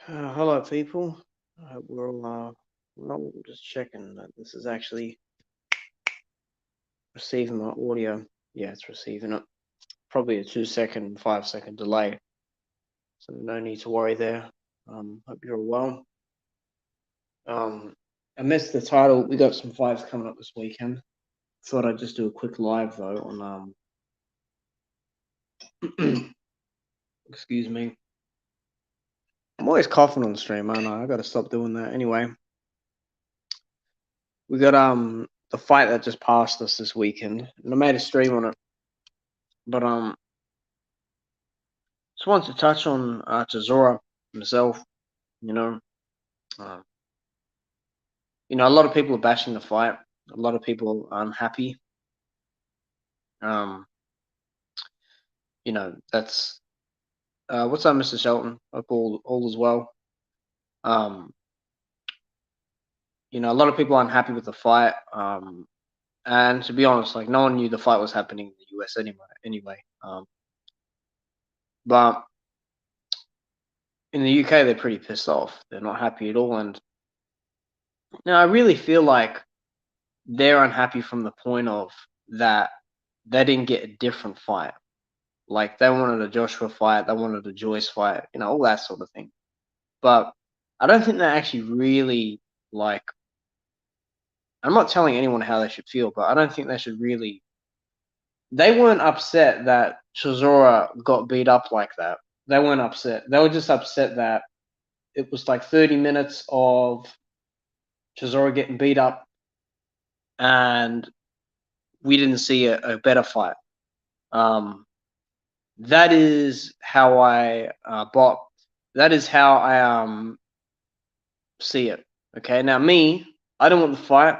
Hello, people. I hope we're all no, just checking that this is actually receiving my audio. Yeah, it's receiving it. Probably a 2 second, 5 second delay, so no need to worry there. Hope you're all well. Um, I missed the title. We got some fights coming up this weekend. Thought I'd just do a quick live though on excuse me. I'm always coughing on the stream, aren't I? I gotta stop doing that. Anyway, we got the fight that just passed us this weekend, and I made a stream on it. But just wanted to touch on Chisora himself. You know, uh, a lot of people are bashing the fight. A lot of people are unhappy. Um, that's what's up, Mr. Shelton? Hope all is well. Um, a lot of people are unhappy with the fight. And to be honest, like no one knew the fight was happening in the US anyway. But in the UK, they're pretty pissed off. They're not happy at all, and I really feel like they're unhappy from the point of that they didn't get a different fight. Like they wanted a Joshua fight, they wanted a Joyce fight, all that sort of thing. But I don't think they actually really like. I'm not telling anyone how they should feel, but I don't think they should really. They weren't upset that Chisora got beat up like that. They weren't upset. They were just upset that it was like 30 minutes of Chisora getting beat up, and we didn't see a better fight. That is how I that is how I see it. Okay, now me, I don't want the fight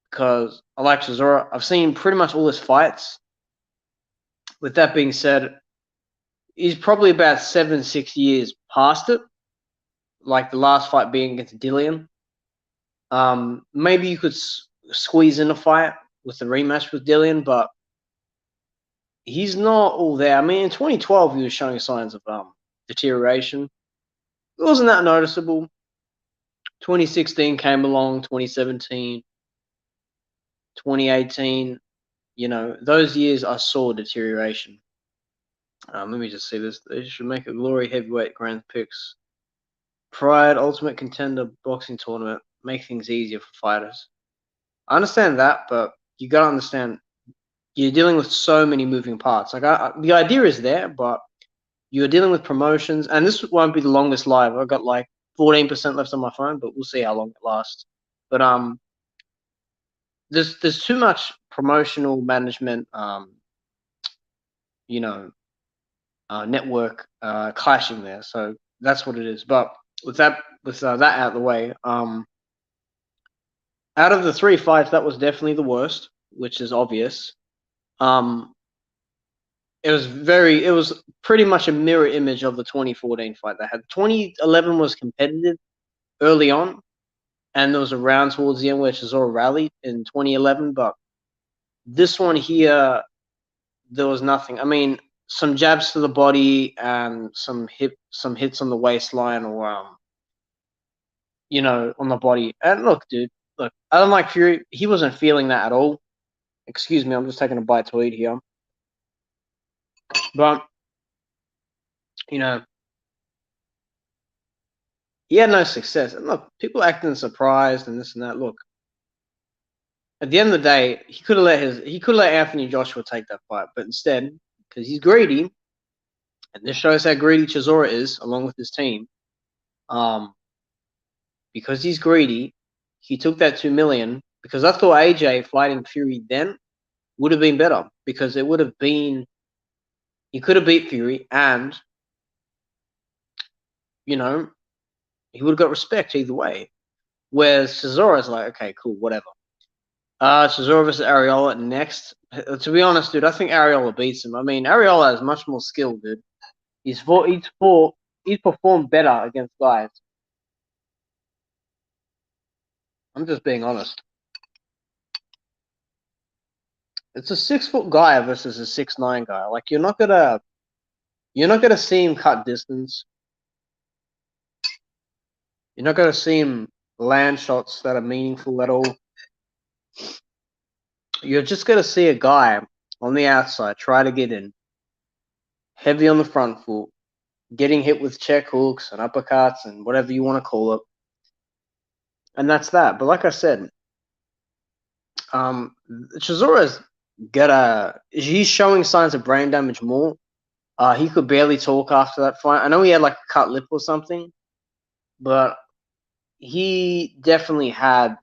because I like Chisora. I've seen pretty much all his fights. With that being said, he's probably about 7, 6 years past it. Like the last fight being against Dillian. Maybe you could squeeze in a fight with the rematch with Dillian, but he's not all there. I mean, in 2012, he was showing signs of deterioration. It wasn't that noticeable. 2016 came along, 2017, 2018. Those years I saw deterioration. Let me just see this. They should make a Glory Heavyweight Grand Prix. Pride Ultimate Contender Boxing Tournament. Make things easier for fighters. I understand that, but you gotta understand you're dealing with so many moving parts. Like the idea is there, but you're dealing with promotions, and this won't be the longest live. I've got like 14% left on my phone, but we'll see how long it lasts. But there's too much promotional management, network clashing there. So that's what it is. But with that out of the way, out of the three fights, that was definitely the worst, which is obvious. It was pretty much a mirror image of the 2014 fight they had. 2011 was competitive early on, and there was a round towards the end where Chisora rallied in 2011, but this one here, there was nothing. I mean, some jabs to the body and some hits on the waistline or on the body. And look, dude, look, I don't like Fury. He wasn't feeling that at all. Excuse me, I'm just taking a bite to eat here. But he had no success. And look, people acting surprised and this and that. Look, at the end of the day, he could have let Anthony Joshua take that fight, but instead, because he's greedy, and this shows how greedy Chisora is, along with his team. Because he's greedy, he took that 2 million. Because I thought AJ fighting Fury then would have been better, because it would have been he could have beat Fury, and he would have got respect either way. Whereas Chisora's like, okay, cool, whatever. Chisora versus Ariola next. To be honest, dude, I think Ariola beats him. I mean, Ariola has much more skill, dude. He's performed better against guys. I'm just being honest. It's a 6 foot guy versus a 6'9" guy. Like you're not gonna see him cut distance. You're not going to see him land shots that are meaningful at all. You're just going to see a guy on the outside try to get in, heavy on the front foot, getting hit with check hooks and uppercuts and whatever you want to call it. And that's that. But like I said, Chisora's he's showing signs of brain damage more. He could barely talk after that fight. I know he had like a cut lip or something, but he definitely had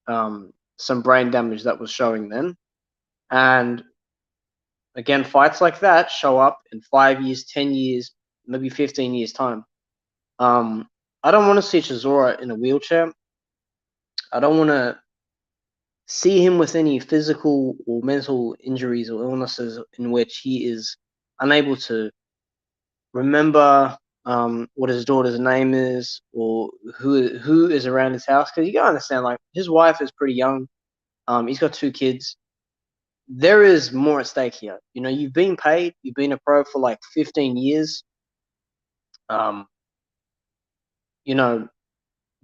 some brain damage that was showing then. And again, fights like that show up in 5 years, 10 years, maybe 15 years time. I don't want to see Chisora in a wheelchair. I don't want to see him with any physical or mental injuries or illnesses in which he is unable to remember what his daughter's name is or who is around his house. Because you gotta understand, like, his wife is pretty young. He's got 2 kids. There is more at stake here. You know, you've been paid. You've been a pro for like 15 years. You know,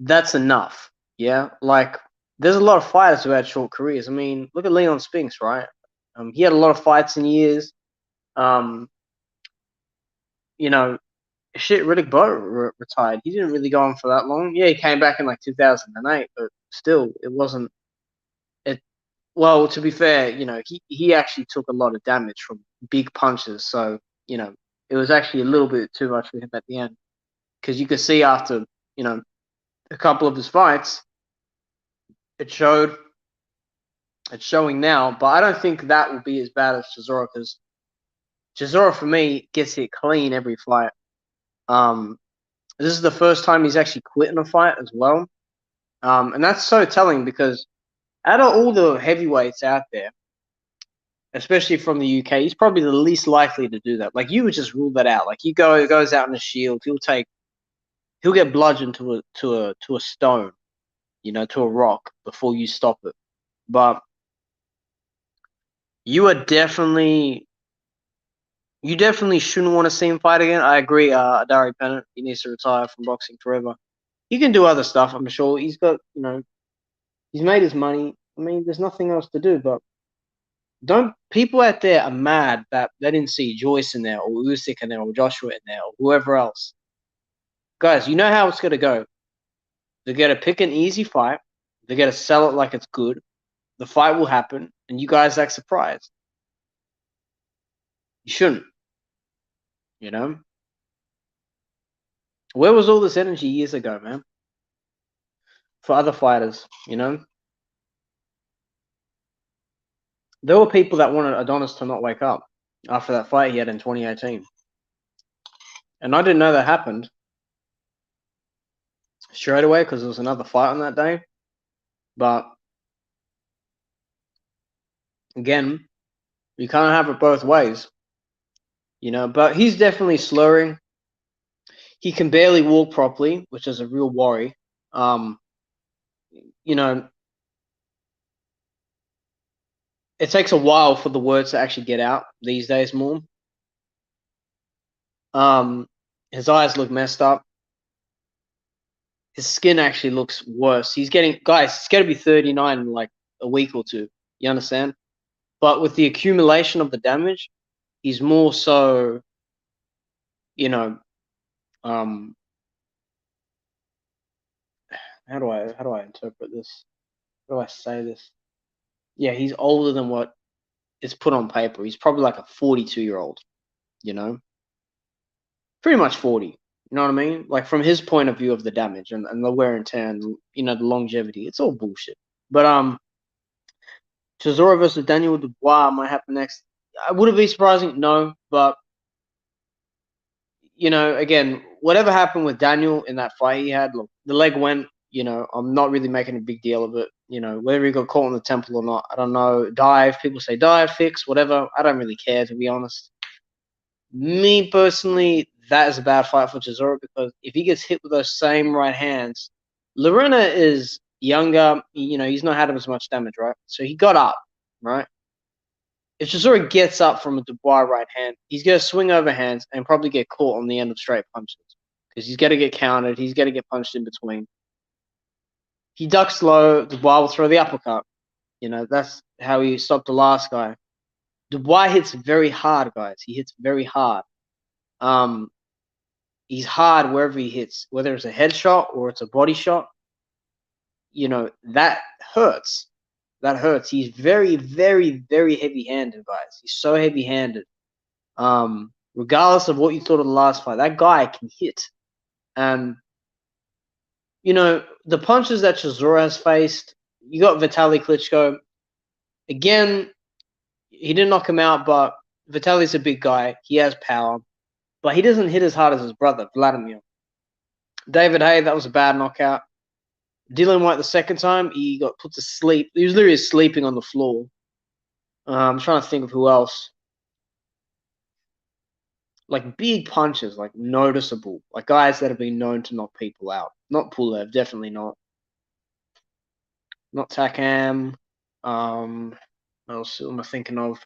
that's enough. Yeah, like there's a lot of fighters who had short careers. I mean, look at Leon Spinks, right? He had a lot of fights in years. You know, shit, Riddick Bowe retired. He didn't really go on for that long. Yeah, he came back in like 2008, but still, it wasn't. It well, to be fair, you know, he actually took a lot of damage from big punches. So you know, it was actually a little bit too much for him at the end because you could see after a couple of his fights, it showed. It's showing now, but I don't think that will be as bad as Chisora because Chisora for me gets hit clean every fight. This is the first time he's actually quit in a fight as well. And that's so telling because out of all the heavyweights out there, especially from the UK, he's probably the least likely to do that. Like you would just rule that out. Like he goes out in a shield, he'll get bludgeoned to a stone, to a rock before you stop it. But you definitely shouldn't want to see him fight again. I agree. Dari Pennant, he needs to retire from boxing forever. He can do other stuff, I'm sure. He's got, he's made his money. I mean, there's nothing else to do. But people out there are mad that they didn't see Joyce in there, or Usyk in there, or Joshua in there, or whoever else. Guys, you know how it's gonna go. They're gonna pick an easy fight. They're gonna sell it like it's good. The fight will happen, and you guys act surprised. You shouldn't. Where was all this energy years ago, man? For other fighters, there were people that wanted Adonis to not wake up after that fight he had in 2018. And I didn't know that happened straight away because there was another fight on that day. But again, you can't have it both ways, But he's definitely slurring. He can barely walk properly, which is a real worry. It takes a while for the words to actually get out these days more. His eyes look messed up. His skin actually looks worse. He's getting, guys, he's going to be 39 in like a week or two. You understand? But with the accumulation of the damage, he's more so, how do I interpret this? How do I say this? Yeah, he's older than what is put on paper. He's probably like a 42-year-old, pretty much 40. You know what I mean? Like from his point of view of the damage and the wear and tear and the longevity, it's all bullshit. But Chisora versus Daniel Dubois might happen next. Would it be surprising? No, but again, whatever happened with Daniel in that fight he had, look, the leg went. I'm not really making a big deal of it. Whether he got caught in the temple or not, I don't know. Dive, people say dive, fix, whatever. I don't really care, to be honest. Me personally, that is a bad fight for Chisora because if he gets hit with those same right hands, Lorena is younger. He's not had as much damage, right? So he got up, right? If Chisora gets up from a Dubois right hand, he's going to swing over hands and probably get caught on the end of straight punches because he's got to get countered. He's got to get punched in between. He ducks low. Dubois will throw the uppercut. That's how he stopped the last guy. Dubois hits very hard, guys. He hits very hard. He's hard wherever he hits, whether it's a headshot or it's a body shot. That hurts. That hurts. He's very, very, very heavy-handed, guys. He's so heavy-handed. Regardless of what you thought of the last fight, that guy can hit. And the punches that Chisora has faced, you got Vitaly Klitschko. Again, he didn't knock him out, but Vitaly's a big guy. He has power. But he doesn't hit as hard as his brother, Vladimir. David Haye, that was a bad knockout. Dillian Whyte the second time, he got put to sleep. He was literally sleeping on the floor. I'm trying to think of who else. Like big punches, like noticeable. Like guys that have been known to knock people out. Not Pulev, definitely not. Not Takam. What else am I thinking of?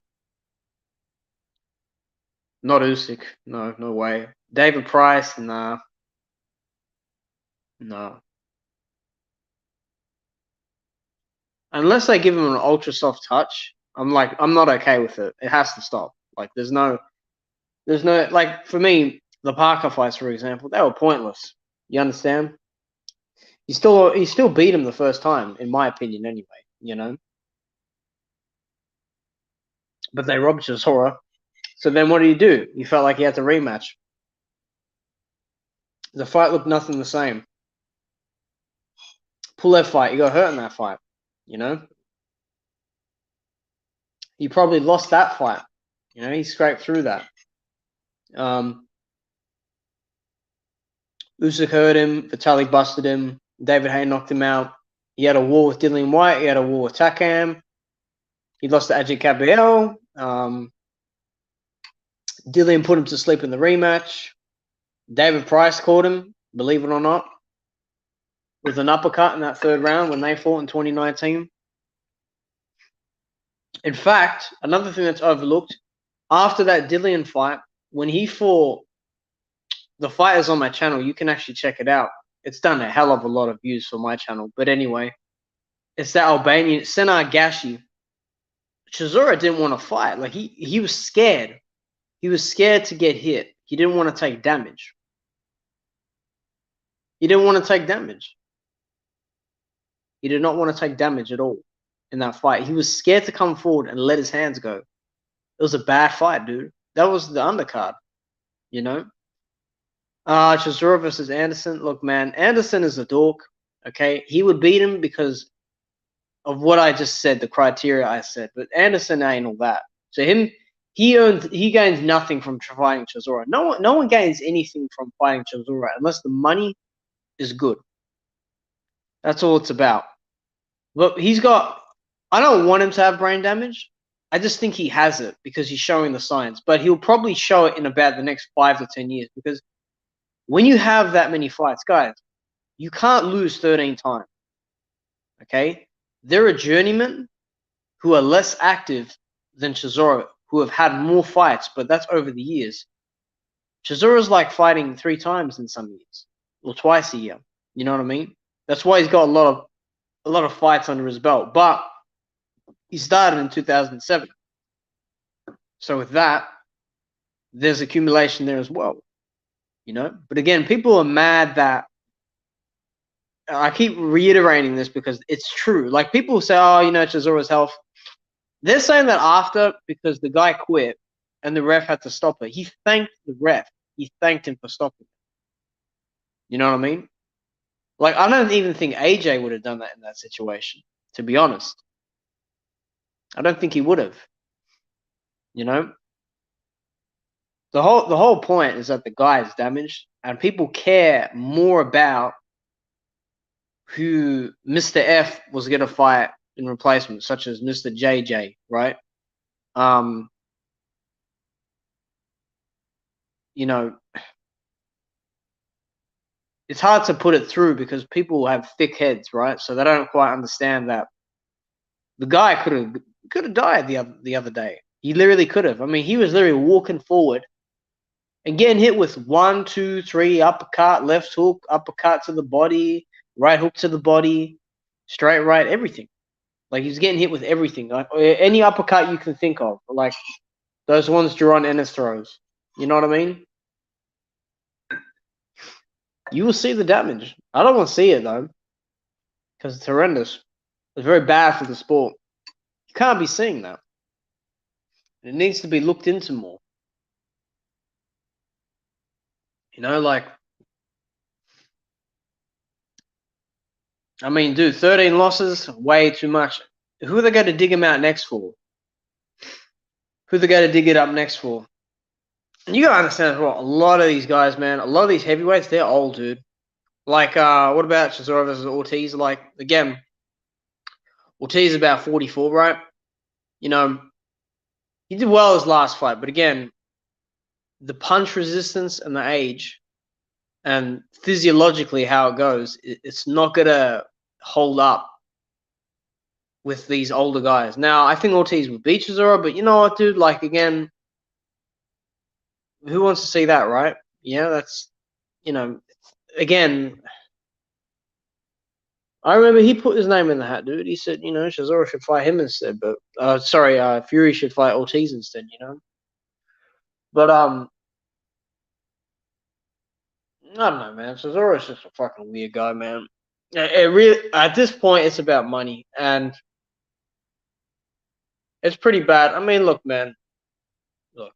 Not Usyk. No way. David Price, nah. No. Unless they give him an ultra soft touch, I'm not okay with it. It has to stop. Like there's no like for me, the Parker fights, for example, they were pointless. You understand? He still beat him the first time, in my opinion, anyway. But they robbed Chisora. So then what do? He felt like he had to rematch. The fight looked nothing the same. Pulev fight, he got hurt in that fight. He probably lost that fight. He scraped through that. Usyk hurt him. Vitaly busted him. David Haye knocked him out. He had a war with Dillian Whyte. He had a war with Takam. He lost to Ajit Gabriel. Dillian put him to sleep in the rematch. David Price caught him, believe it or not, with an uppercut in that third round when they fought in 2019. In fact, another thing that's overlooked, after that Dillian fight, when he fought, the fight is on my channel. You can actually check it out. It's done a hell of a lot of views for my channel. But anyway, it's that Albanian, Senar Gashi. Chisora didn't want to fight. Like, he was scared. He was scared to get hit. He didn't want to take damage. He didn't want to take damage. He did not want to take damage at all in that fight. He was scared to come forward and let his hands go. It was a bad fight, dude. That was the undercard, Chisora versus Anderson. Look, man, Anderson is a dork, okay? He would beat him because of what I just said, the criteria I said. But Anderson ain't all that. So he gains nothing from fighting Chisora. No one gains anything from fighting Chisora unless the money is good. That's all it's about. But I don't want him to have brain damage. I just think he has it because he's showing the signs. But he'll probably show it in about the next 5 to 10 years because when you have that many fights, guys, you can't lose 13 times. Okay? There are journeymen who are less active than Chisora, who have had more fights, but that's over the years. Chisora's like fighting 3 times in some years, or twice a year. You know what I mean? That's why he's got a lot of fights under his belt. But he started in 2007. So with that, there's accumulation there as well. But again, people are mad that I keep reiterating this because it's true. Like people say, oh, Chisora's health. They're saying that after because the guy quit and the ref had to stop it. He thanked the ref. He thanked him for stopping it. You know what I mean? Like I don't even think AJ would have done that in that situation, to be honest. I don't think he would have. The whole point is that the guy is damaged and people care more about who Mr. F was going to fight in replacement, such as Mr. JJ, right? It's hard to put it through because people have thick heads, right? So they don't quite understand that the guy could have died the other day. He literally could have. I mean, he was literally walking forward and getting hit with 1, 2, 3 uppercut, left hook, uppercut to the body, right hook to the body. straight right, everything. Like he's getting hit with everything, like any uppercut you can think of, like those ones Jaron Ennis throws. You know what I mean? You will see the damage. I don't want to see it though, because it's horrendous. It's very bad for the sport. You can't be seeing that. It needs to be looked into more. You know, like, I mean, dude, 13 losses, way too much. Who are they going to dig him out next for? Who are they going to dig it up next for? And you got to understand as well, a lot of these guys, man, a lot of these heavyweights, they're old, dude. Like, what about Chisora versus Ortiz? Like, again, Ortiz is about 44, right? You know, he did well his last fight, but again, the punch resistance and the age and physiologically how it goes, it's not going to hold up with these older guys. Now, I think Ortiz would beat Chisora, but you know what, dude? Like, again, who wants to see that, right? Yeah, that's, you know, again, I remember he put his name in the hat, dude. He said, you know, Chisora should fight him instead, but, Fury should fight Ortiz instead, you know? But, I don't know, man. Cesaro's just a fucking weird guy, man. It really, at this point, it's about money, and it's pretty bad. I mean, look, man. Look,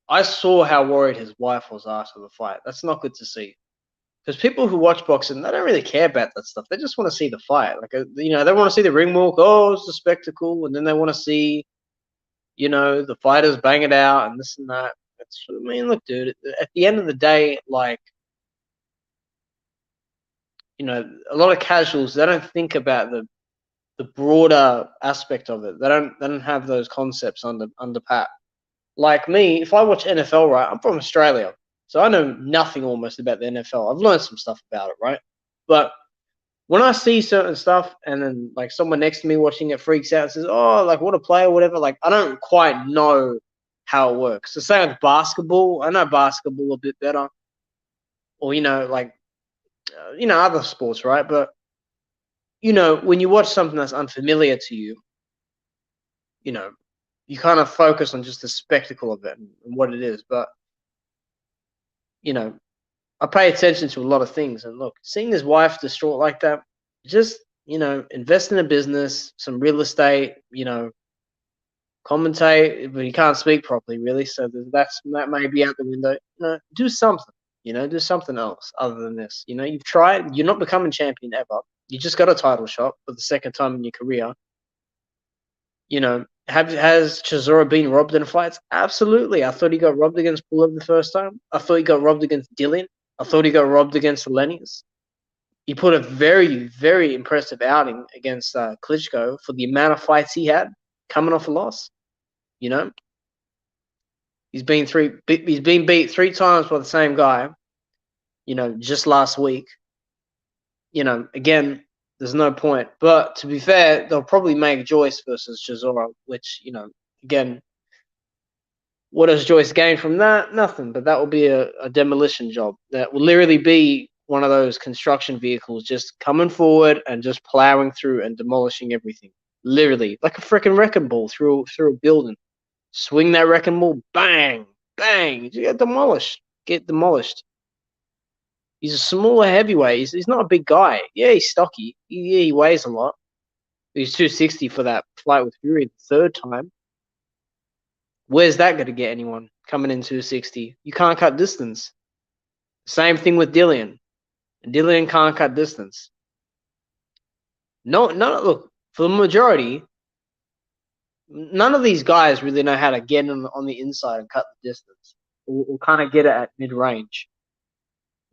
I saw how worried his wife was after the fight. That's not good to see. Because people who watch boxing, they don't really care about that stuff. They just want to see the fight. Like, you know, they want to see the ring walk. Oh, it's a spectacle, and then they want to see, you know, the fighters bang it out and this and that. I mean, look, dude. At the end of the day, like, you know, a lot of casuals, they don't think about the broader aspect of it. They don't have those concepts under pat. Like me, if I watch NFL, right, I'm from Australia, so I know nothing almost about the NFL. I've learned some stuff about it, right? But when I see certain stuff and then like someone next to me watching it freaks out and says, "Oh, like what a player, whatever," like I don't quite know how it works. So say with basketball, I know basketball a bit better, or you know, like you know other sports, right? But you know, when you watch something that's unfamiliar to you, you know, you kind of focus on just the spectacle of it and what it is. But you know, I pay attention to a lot of things. And look, seeing his wife distraught like that, just you know, invest in a business, some real estate, you know, commentate, but he can't speak properly, really. So that may be out the window. You know, do something. You know, do something else other than this. You know, you've tried. You're not becoming champion ever. You just got a title shot for the second time in your career. You know, has Chisora been robbed in fights? Absolutely. I thought he got robbed against Pulev the first time. I thought he got robbed against Dillian. I thought he got robbed against Lennox. He put a very, very impressive outing against Klitschko for the amount of fights he had coming off a loss. You know, he's been beat 3 times by the same guy. You know, just last week. You know, again, there's no point. But to be fair, they'll probably make Joyce versus Chisora, which you know, again, what does Joyce gain from that? Nothing. But that will be a demolition job. That will literally be one of those construction vehicles just coming forward and just plowing through and demolishing everything. Literally, like a freaking wrecking ball through a building. Swing that wrecking ball, bang, bang, you get demolished. Get demolished. He's a smaller heavyweight. He's not a big guy. Yeah, he's stocky. Yeah, he weighs a lot. He's 260 for that fight with Fury the third time. Where's that going to get anyone coming in 260? You can't cut distance. Same thing with Dillian. Dillian can't cut distance. No, look, for the majority, none of these guys really know how to get on the inside and cut the distance or kind of get it at mid-range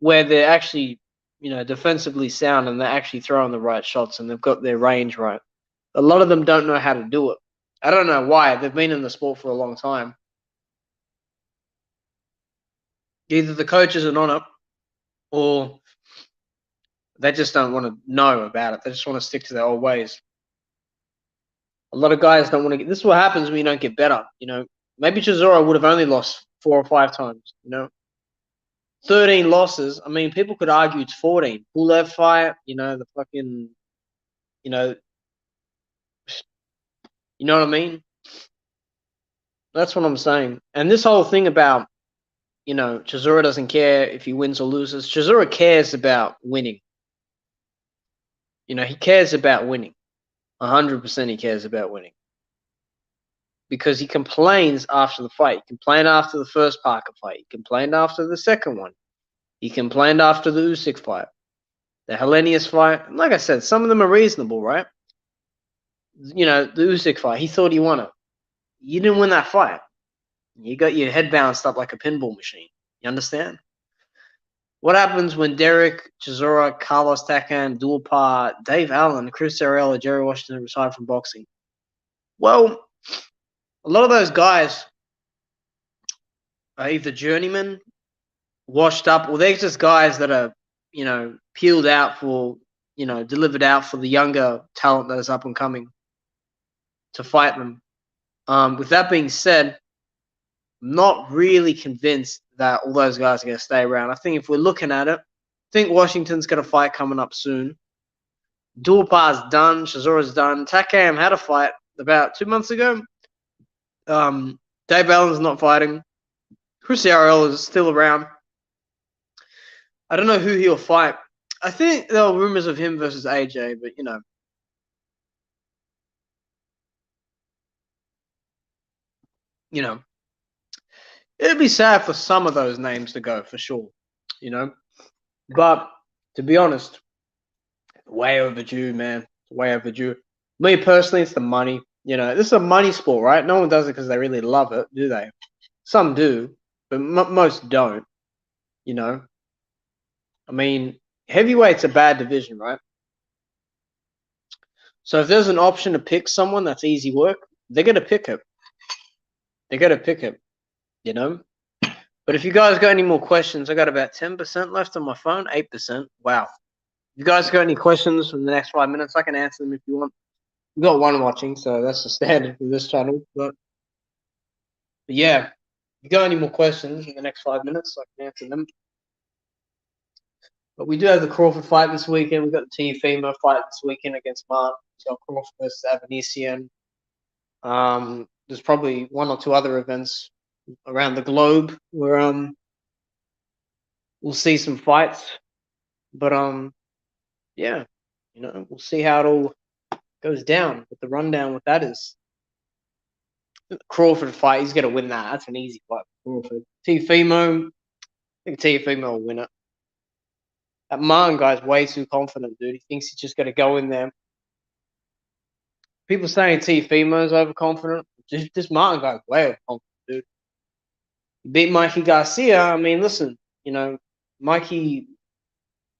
where they're actually, you know, defensively sound and they're actually throwing the right shots and they've got their range right. A lot of them don't know how to do it. I don't know why. They've been in the sport for a long time. Either the coaches are on it or they just don't want to know about it. They just want to stick to their old ways. A lot of guys don't want to get. This is what happens when you don't get better. You know, maybe Chisora would have only lost 4 or 5 times. You know, 13 losses. I mean, people could argue it's 14. Pulev fight. You know, the fucking You know, you know what I mean? That's what I'm saying. And this whole thing about, Chisora doesn't care if he wins or loses. Chisora cares about winning. He cares about winning. 100% he cares about winning. Because he complains after the fight. He complained after the first Parker fight. He complained after the second one. He complained after the Usyk fight. The Hellenius fight. And like I said, some of them are reasonable, right? The Usyk fight, he thought he won it. You didn't win that fight. You got your head bounced up like a pinball machine. You understand? What happens when Dereck Chisora, Carlos Takam, Duhaupas, Dave Allen, Chris Ariella, Jerry Washington retired from boxing? Well, a lot of those guys are either journeymen, washed up, or they're just guys that are, peeled out for, delivered out for the younger talent that is up and coming to fight them. With that being said, I'm not really convinced that all those guys are going to stay around. I think if we're looking at it, I think Washington's got a fight coming up soon. Duhaupas done. Chisora's done. Takam had a fight about 2 months ago. Dave Allen's not fighting. Chris Ariel is still around. I don't know who he'll fight. I think there were rumors of him versus AJ, but it'd be sad for some of those names to go for sure, But to be honest, way overdue, man. Way overdue. Me personally, it's the money. This is a money sport, right? No one does it because they really love it, do they? Some do, but most don't. I mean, heavyweight's a bad division, right? So if there's an option to pick someone that's easy work, they're gonna pick it. They're gonna pick it, But if you guys got any more questions, I got about 10% left on my phone. 8%. Wow. If you guys got any questions in the next 5 minutes, I can answer them if you want. We've got one watching, so that's the standard for this channel. But yeah, if you got any more questions in the next 5 minutes, I can answer them. But we do have the Crawford fight this weekend. We've got the Teofimo fight this weekend against Martin. We've got Crawford versus Avanesian. There's probably one or two other events around the globe where we'll see some fights. But yeah, we'll see how it all goes down. But the rundown with that is the Crawford fight. He's going to win that. That's an easy fight for Crawford. Teofimo, I think Teofimo will win it. That Martin guy's way too confident, dude. He thinks he's just going to go in there. People saying Teofimo's overconfident. This Martin guy's way overconfident, dude. He beat Mikey Garcia. I mean, listen, Mikey,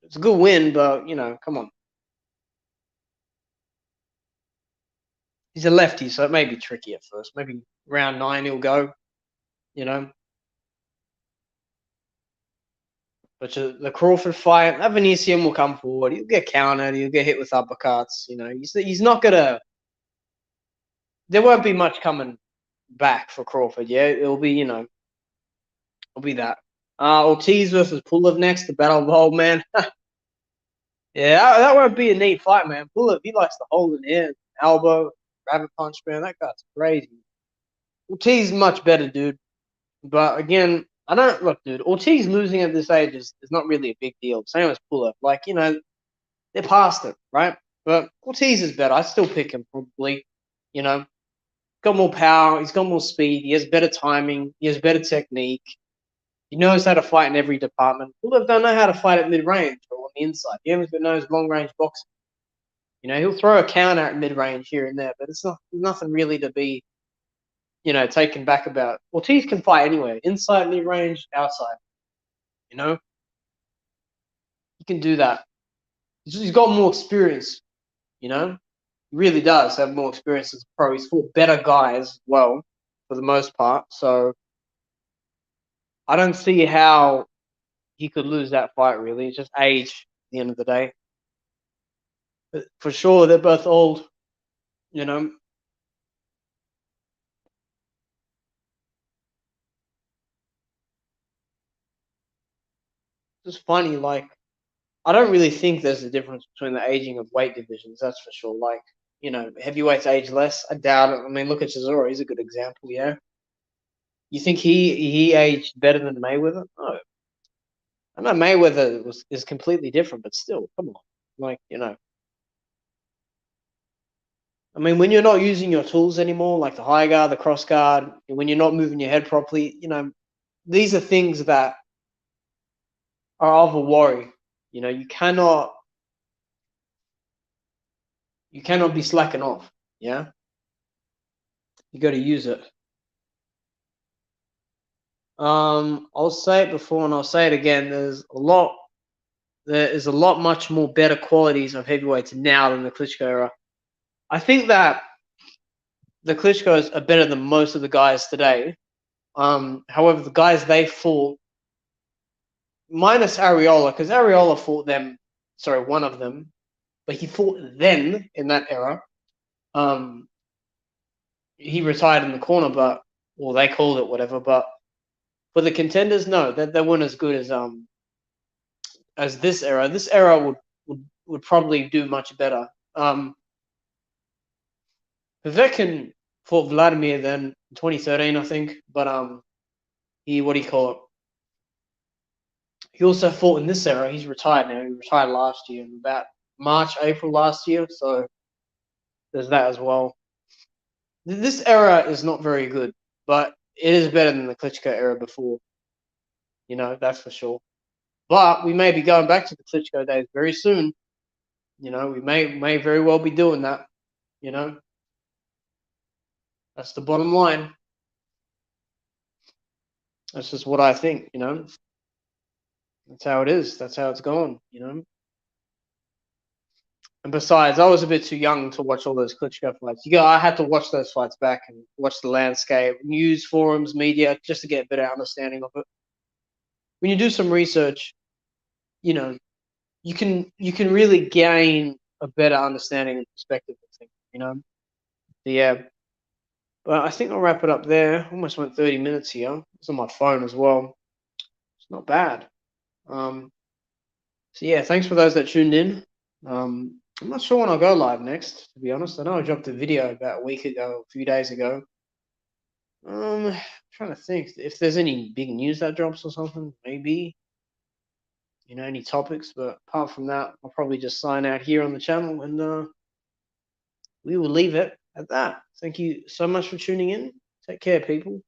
it's a good win, but, come on. He's a lefty, so it may be tricky at first. Maybe round 9 he'll go, But the Crawford fight, Avanesian will come forward. He'll get countered. He'll get hit with uppercuts. He's not going to... There won't be much coming back for Crawford, yeah? It'll be, it'll be that. Ortiz versus Pulev next, the battle of the old man. Yeah, that won't be a neat fight, man. Pulev, he likes to hold in hand, elbow, rabbit punch, man. That guy's crazy. Ortiz is much better, dude. But again, I don't look, dude. Ortiz losing at this age is not really a big deal. Same as Pulev. Like, they're past it, right? But Ortiz is better. I still pick him probably. Got more power. He's got more speed. He has better timing. He has better technique. He knows how to fight in every department. Pulev don't know how to fight at mid-range or on the inside. He only knows long-range boxing. He'll throw a counter at mid-range here and there, but it's nothing really to be, taken back about. Ortiz can fight anywhere, inside, mid-range, outside. He can do that. He's got more experience, He really does have more experience as a pro. He's fought better guys as well, for the most part. So I don't see how he could lose that fight, really. It's just age at the end of the day. But for sure, they're both old, It's funny, like, I don't really think there's a difference between the aging of weight divisions. That's for sure. Like, heavyweights age less. I doubt it. I mean, look at Chisora. He's a good example. Yeah. You think he aged better than Mayweather? No. I know Mayweather is completely different, but still, come on. Like, I mean, when you're not using your tools anymore, like the high guard, the cross guard, when you're not moving your head properly, these are things that are of a worry. You cannot be slacking off. Yeah, you got to use it. I'll say it before and I'll say it again. There is a lot much more better qualities of heavyweights now than the Klitschko era. I think that the Klitschko's are better than most of the guys today. However, the guys they fought, minus Ariola, because Ariola fought them. Sorry, one of them, but he fought then in that era. He retired in the corner, but they called it whatever. But for the contenders, no, they weren't as good as this era. This era would probably do much better. Povetkin fought Vladimir then in 2013, I think, but he what do you call it? He also fought in this era. He's retired now. He retired last year, in about March, April last year. So there's that as well. This era is not very good, but it is better than the Klitschko era before. That's for sure. But we may be going back to the Klitschko days very soon. We may very well be doing that. That's the bottom line. That's just what I think. That's how it is. That's how it's going. And besides, I was a bit too young to watch all those Klitschko fights. I had to watch those fights back and watch the landscape, news, forums, media, just to get a better understanding of it. When you do some research, you can really gain a better understanding and perspective of things. Yeah. But I think I'll wrap it up there. Almost went 30 minutes here. It's on my phone as well. It's not bad. So yeah, thanks for those that tuned in. I'm not sure when I'll go live next, to be honest. I know I dropped a video about a week ago, a few days ago. I'm trying to think if there's any big news that drops or something, maybe. Any topics, but apart from that, I'll probably just sign out here on the channel and we will leave it at that. Thank you so much for tuning in. Take care, people.